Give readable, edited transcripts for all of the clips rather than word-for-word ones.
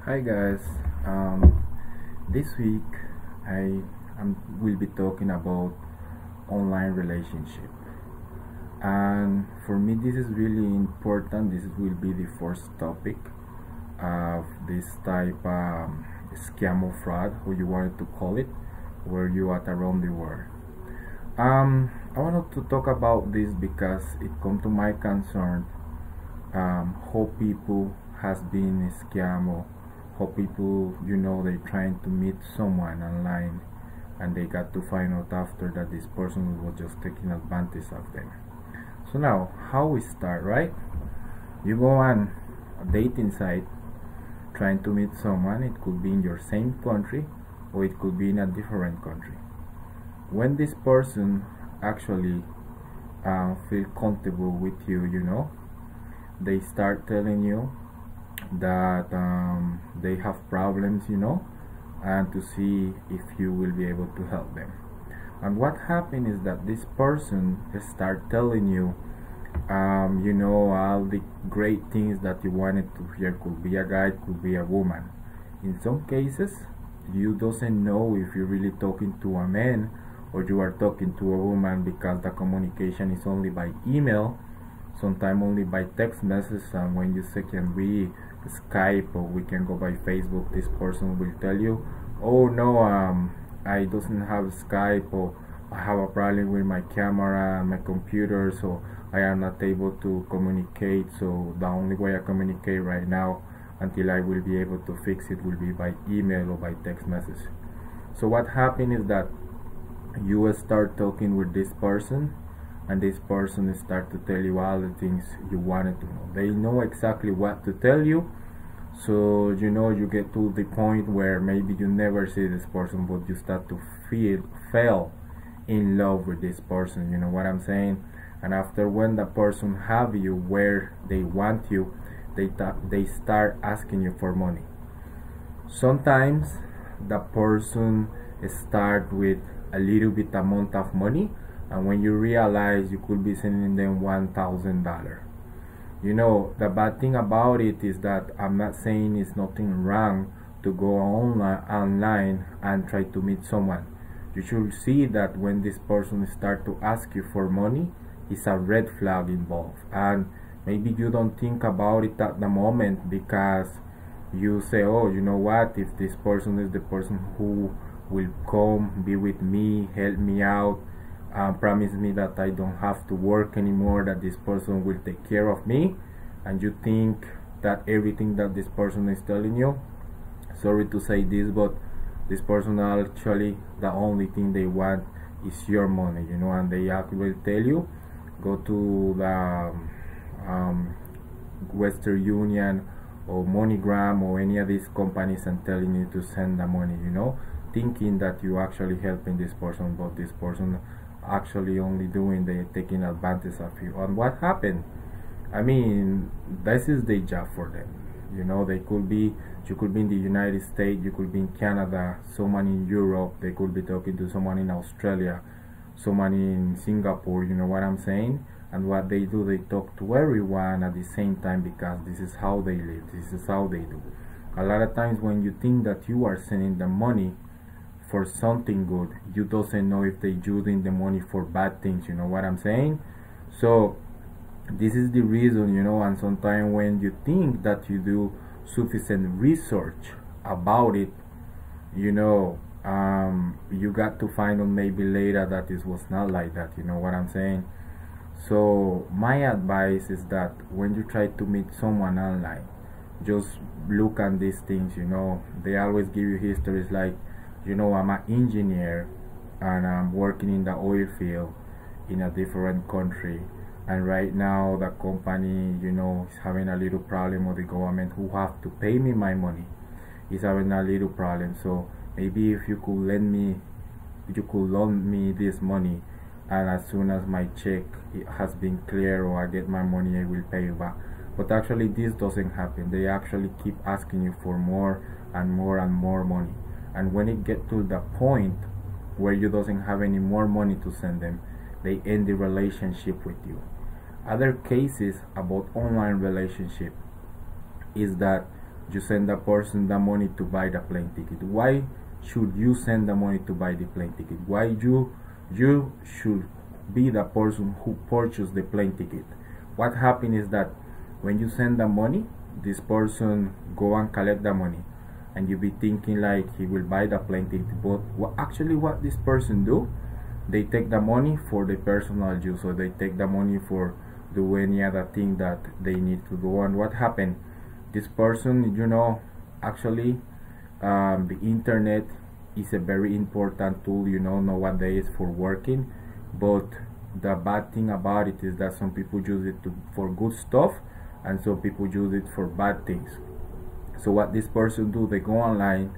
Hi guys, this week will be talking about online relationship, and for me this is really important. This will be the first topic of this type scam or fraud, who you wanted to call it, where you at around the world. I wanted to talk about this because it come to my concern, how people has been scam, or how people, they're trying to meet someone online, and they got to find out after that this person was just taking advantage of them. So now, how we start, right? You go on a dating site trying to meet someone. It could be in your same country, or it could be in a different country. When this person actually feel comfortable with you, they start telling you that they have problems, and to see if you will be able to help them. And what happened is that this person start telling you, all the great things that you wanted to hear. Could be a guy, could be a woman. In some cases, you doesn't know if you're really talking to a man or you are talking to a woman, because the communication is only by email, sometimes only by text message, and when you say can we Skype or we can go by Facebook, this person will tell you, oh no, I doesn't have Skype, or I have a problem with my camera and my computer, so I am not able to communicate, so the only way I communicate right now until I will be able to fix it will be by email or by text message. So what happened is that you will start talking with this person, and this person start to tell you all the things you wanted to know. They know exactly what to tell you, so you get to the point where maybe you never see this person, but you start to fall in love with this person. You know what I'm saying? And after, when the person have you where they want you, they start asking you for money. Sometimes the person start with a little bit amount of money, and when you realize, you could be sending them $1,000. The bad thing about it is that I'm not saying it's nothing wrong to go online and try to meet someone. You should see that when this person start to ask you for money, it's a red flag involved, and maybe you don't think about it at the moment, because you say, oh, you know what, if this person is the person who will come be with me, help me out, promise me that I don't have to work anymore, that this person will take care of me, and you think that everything that this person is telling you, sorry to say this, but this person actually, the only thing they want is your money, and they actually tell you, go to the Western Union or MoneyGram or any of these companies and telling you to send the money, thinking that you actually helping this person, but this person actually only doing, they taking advantage of you. And what happened? I mean, this is the job for them. They could be, you could be in the United States, you could be in Canada, someone in Europe, they could be talking to someone in Australia, someone in Singapore, you know what I'm saying? And what they do, they talk to everyone at the same time, because this is how they live, this is how they do. A lot of times when you think that you are sending the money for something good, you doesn't know if they using the money for bad things, you know what I'm saying? So this is the reason, and sometimes when you think that you do sufficient research about it, you got to find out maybe later that it was not like that, you know what I'm saying? So my advice is that when you try to meet someone online, just look at these things. They always give you histories like, I'm an engineer and I'm working in the oil field in a different country, and right now the company, is having a little problem, or the government who have to pay me my money is having a little problem. So maybe if you could loan me this money, and as soon as my check has been clear or I get my money, I will pay you back. But actually this doesn't happen. They actually keep asking you for more and more and more money, and when it get to the point where you doesn't have any more money to send them, they end the relationship with you. Other cases about online relationship is that you send the person the money to buy the plane ticket. Why should you send the money to buy the plane ticket? Why you should be the person who purchased the plane ticket? What happens is that when you send the money, this person go and collect the money, and you be thinking like he will buy the plane ticket, but what this person do, they take the money for the personal use, so they take the money for do any other thing that they need to do. And what happened, this person, actually, the internet is a very important tool, nowadays for working, but the bad thing about it is that some people use it for good stuff, and some people use it for bad things. So what this person do, they go online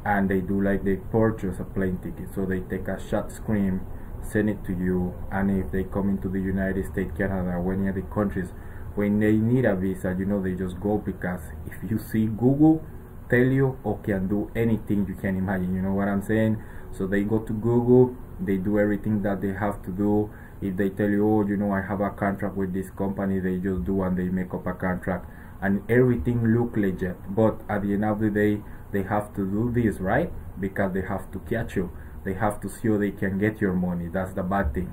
and they do like they purchase a plane ticket. So they take a shot screen, send it to you, and if they come into the United States, Canada, or any other countries, when they need a visa, they just go, because if you see Google tell you or can do anything you can imagine, you know what I'm saying? So they go to Google, they do everything that they have to do. If they tell you, oh, I have a contract with this company, they just do and they make up a contract, and everything look legit. But at the end of the day, they have to do this, right? Because they have to catch you. They have to see how they can get your money. That's the bad thing.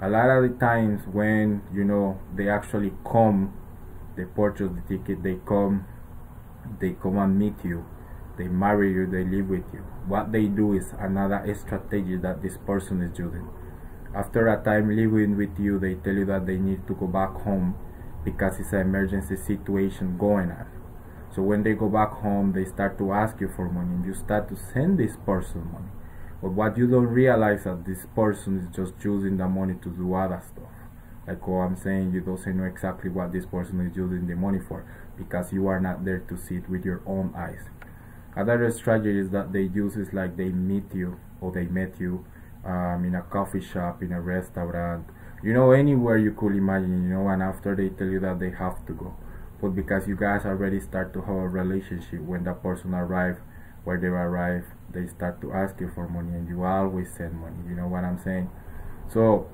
A lot of the times when, they actually come, they purchase the ticket, they come and meet you, they marry you, they live with you. What they do is another strategy that this person is using. After a time living with you, they tell you that they need to go back home because it's an emergency situation going on. So when they go back home, they start to ask you for money, and you start to send this person money. But what you don't realize is that this person is just using the money to do other stuff. Like what I'm saying, you don't know exactly what this person is using the money for, because you are not there to see it with your own eyes. Other strategies that they use is like they meet you, or they met you in a coffee shop, in a restaurant, anywhere you could imagine, and after they tell you that they have to go. But because you guys already start to have a relationship, when the person arrive where they arrive, they start to ask you for money, and you always send money, you know what I'm saying? So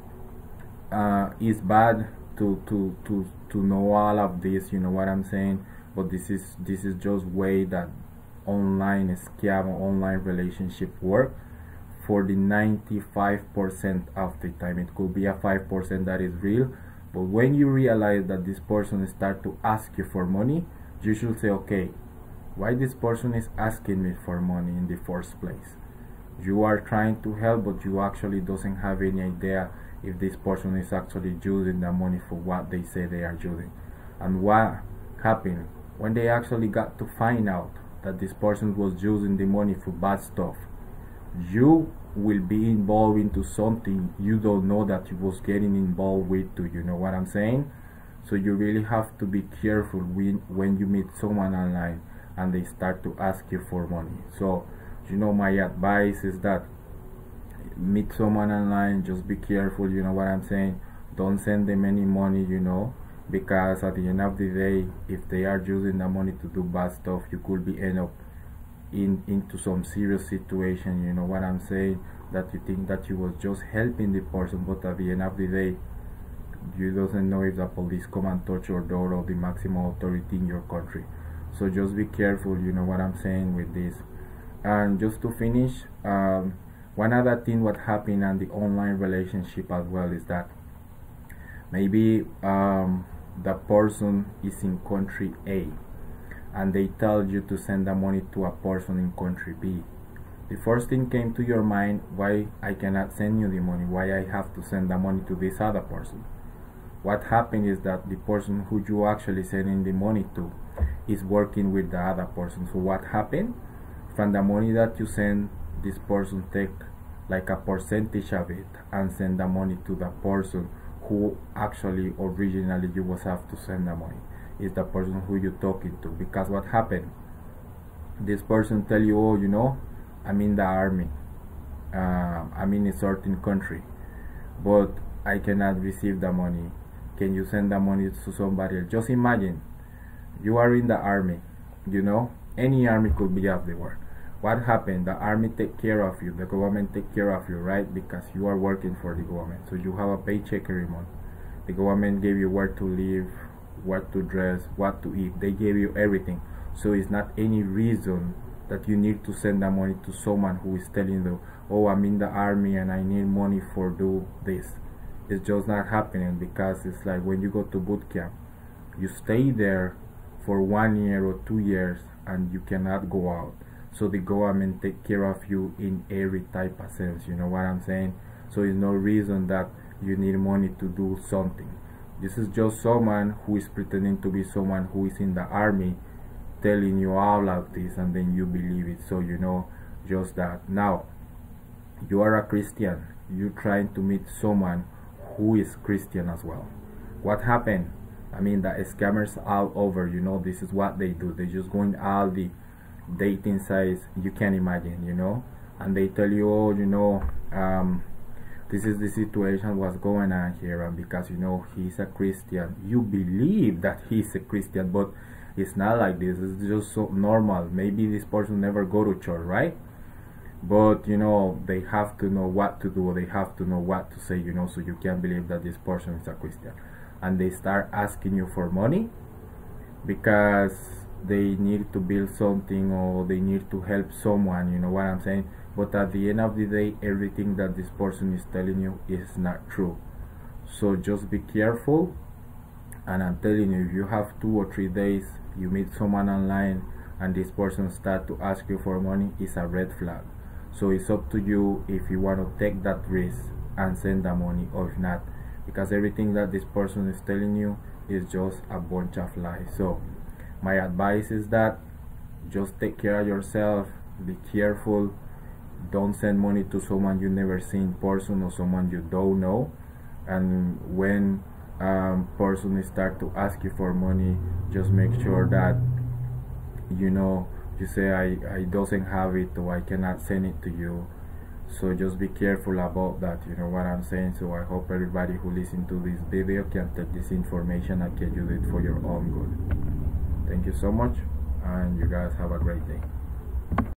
it's bad to know all of this, you know what I'm saying? But this is just way that online scam or online relationship work for the 95% of the time. It could be a 5% that is real, but when you realize that this person start to ask you for money, you should say, okay, why this person is asking me for money in the first place? You are trying to help, but you actually doesn't have any idea if this person is actually using the money for what they say they are using. And what happened when they actually got to find out that this person was using the money for bad stuff? You will be involved into something you don't know that you was getting involved with too, you know what I'm saying? So you really have to be careful when you meet someone online and they start to ask you for money. So my advice is that meet someone online, just be careful, you know what I'm saying? Don't send them any money, because at the end of the day, if they are using the money to do bad stuff, you could be end up into some serious situation, you know what I'm saying? That you think that you was just helping the person, but at the end of the day, you doesn't know if the police come and touch your door, or the maximum authority in your country. So just be careful, you know what I'm saying, with this. And just to finish, one other thing what happened in the online relationship as well is that maybe the person is in country A, and they tell you to send the money to a person in country B. The first thing came to your mind, why I cannot send you the money? Why I have to send the money to this other person? What happened is that the person who you actually sending the money to is working with the other person. So what happened? From the money that you send, this person take like a percentage of it and send the money to the person who actually originally you was have to send the money. Is the person who you're talking to. Because what happened, this person tell you, oh, I'm in the army, I'm in a certain country, but I cannot receive the money. Can you send the money to somebody else? Just imagine you are in the army, any army could be of the world. What happened? The army take care of you, the government take care of you, right? Because you are working for the government, so you have a paycheck every month. The government gave you where to live, what to dress, what to eat. They gave you everything. So it's not any reason that you need to send that money to someone who is telling you, oh, I'm in the army and I need money for do this. It's just not happening, because it's like when you go to boot camp, you stay there for 1 year or 2 years and you cannot go out. So the government take care of you in every type of sense, you know what I'm saying? So it's no reason that you need money to do something. This is just someone who is pretending to be someone who is in the army, telling you all of this, and then you believe it. So you know just that. Now you are a Christian, you're trying to meet someone who is Christian as well. What happened? I mean, the scammers all over, you know, this is what they do. They just go in all the dating sites you can imagine, you know, and they tell you, oh, you know, this is the situation, what's going on here, and because you know he's a Christian, you believe that he's a Christian, but it's not like this. It's just so normal. Maybe this person never go to church, right? But you know, they have to know what to do, they have to know what to say, you know, so you can believe that this person is a Christian. And they start asking you for money because they need to build something, or they need to help someone, you know what I'm saying? But at the end of the day, everything that this person is telling you is not true. So just be careful. And I'm telling you, if you have 2 or 3 days, you meet someone online and this person start to ask you for money, it's a red flag. So it's up to you if you want to take that risk and send the money or if not, because everything that this person is telling you is just a bunch of lies. So my advice is that just take care of yourself, be careful, don't send money to someone you never seen in person or someone you don't know. And when person start to ask you for money, just make sure that you know, you say I doesn't have it, or I cannot send it to you. So just be careful about that, you know what I'm saying? So I hope everybody who listens to this video can take this information and can use it for your own good. Thank you so much, and you guys have a great day.